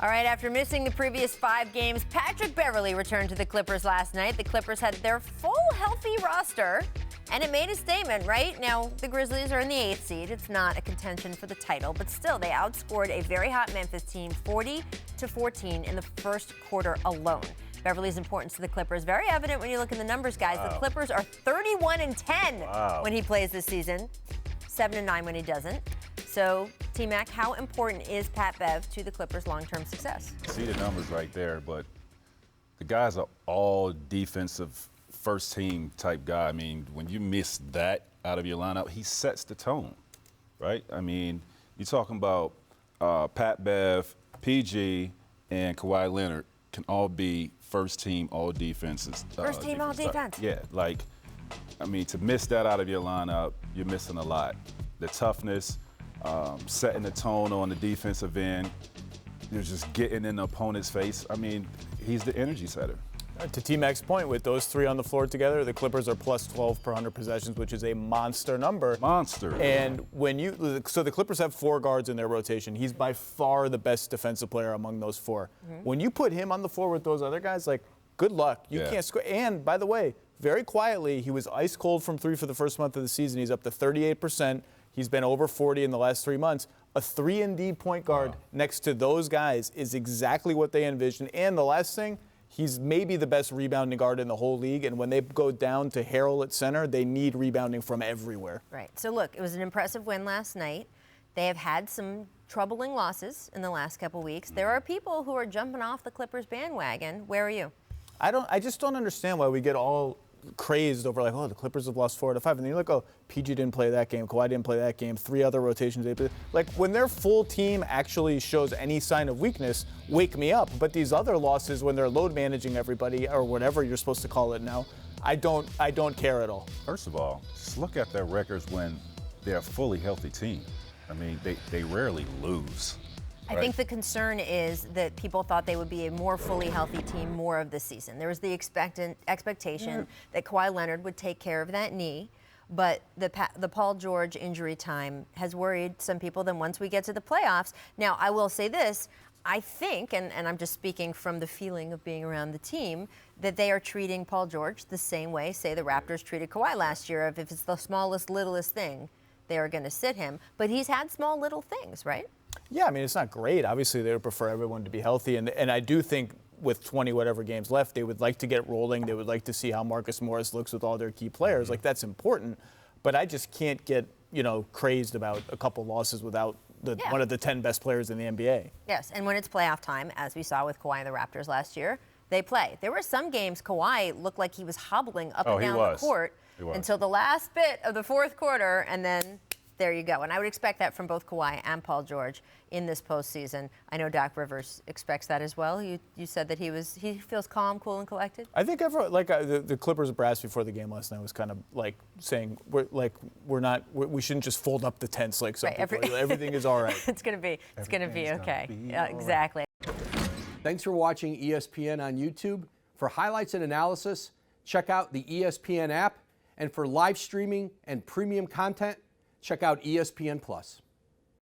All right, after missing the previous 5 games, Patrick Beverley returned to the Clippers last night. The Clippers had their full healthy roster, and it made a statement, right? Now, the Grizzlies are in the 8th seed. It's not a contention for the title, but still, they outscored a very hot Memphis team 40-14 in the first quarter alone. Beverly's importance to the Clippers very evident when you look in the numbers, guys. Wow. The Clippers are 31-10 when he plays this season, 7-9 when he doesn't. So, T-Mac, how important is PatBev to the Clippers' long-term success? See the numbers right there, but the guys are all defensive, first-team type guy. I mean, when you miss that out of your lineup, he sets the tone, right? I mean, you're talking about PatBev, PG, and Kawhi Leonard can all be first-team, all defenses. First-team, all defense. Yeah, like, I mean, to miss that out of your lineup, you're missing a lot. The toughness, setting the tone on the defensive end. You're just getting in the opponent's face. I mean, he's the energy setter. To T-Mac's point, with those 3 on the floor together, the Clippers are plus 12 per 100 possessions, which is a monster number. Monster. And so the Clippers have 4 guards in their rotation. He's by far the best defensive player among those 4. Mm-hmm. When you put him on the floor with those other guys, like, good luck. You can't score. And by the way, very quietly, he was ice cold from 3 for the first month of the season. He's up to 38%. He's been over 40 in the last 3 months. A 3-and-D point guard next to those guys is exactly what they envisioned. And the last thing, he's maybe the best rebounding guard in the whole league. And when they go down to Harrell at center, they need rebounding from everywhere. Right. So, look, it was an impressive win last night. They have had some troubling losses in the last couple weeks. There are people who are jumping off the Clippers bandwagon. Where are you? I just don't understand why we get all crazed over, like, oh, the Clippers have lost 4 out of 5. And then you're like, oh, PG didn't play that game, Kawhi didn't play that game, 3 other rotations. Like, when their full team actually shows any sign of weakness, wake me up. But these other losses, when they're load managing everybody, or whatever you're supposed to call it now, I don't care at all. First of all, just look at their records when they're a fully healthy team. I mean, they rarely lose. I think the concern is that people thought they would be a more fully healthy team more of the season. There was the expectation that Kawhi Leonard would take care of that knee, but the Paul George injury time has worried some people. Then once we get to the playoffs, now I will say this, I think, and I'm just speaking from the feeling of being around the team, that they are treating Paul George the same way, say, the Raptors treated Kawhi last year. If it's the smallest, littlest thing, they are going to sit him. But he's had small, little things, right? Yeah, I mean, it's not great. Obviously, they would prefer everyone to be healthy. And I do think with 20 whatever games left, they would like to get rolling. They would like to see how Marcus Morris looks with all their key players. Mm-hmm. Like, that's important. But I just can't get, crazed about a couple losses without one of the 10 best players in the NBA. Yes, and when it's playoff time, as we saw with Kawhi and the Raptors last year, they play. There were some games Kawhi looked like he was hobbling up and down the court until the last bit of the fourth quarter, and then there you go. And I would expect that from both Kawhi and Paul George in this postseason. I know Doc Rivers expects that as well. You said that he feels calm, cool, and collected. I think the Clippers brass before the game last night was kind of like saying we shouldn't just fold up the tents like some people. Everything is all right. It's gonna be okay. Exactly. Thanks for watching ESPN on YouTube. For highlights and analysis, check out the ESPN app, and for live streaming and premium content, check out ESPN Plus.